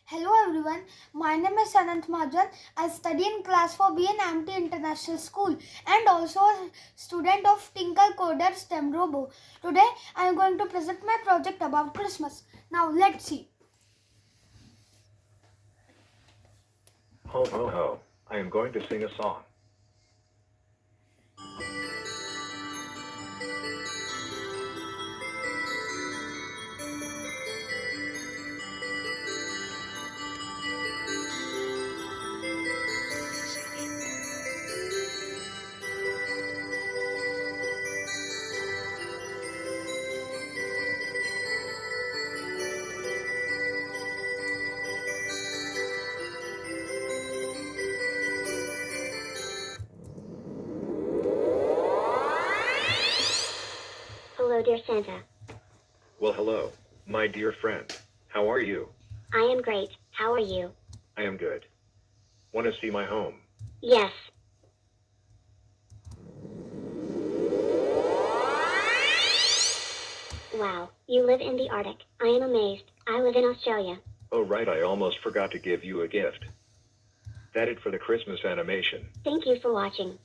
Hello everyone, my name is Anant Mahajan. I study in class 4B in Amity International School and also a student of Tinkle Coder STEMROBO. Today I am going to present my project about Christmas. Now let's see. Ho ho ho, I am going to sing a song. Hello, dear Santa. Well, hello, my dear friend. How are you? I am great. How are you? I am good. Want to see my home? Yes. Wow, you live in the Arctic. I am amazed. I live in Australia. Oh, right, I almost forgot to give you a gift. That it for the Christmas animation. Thank you for watching.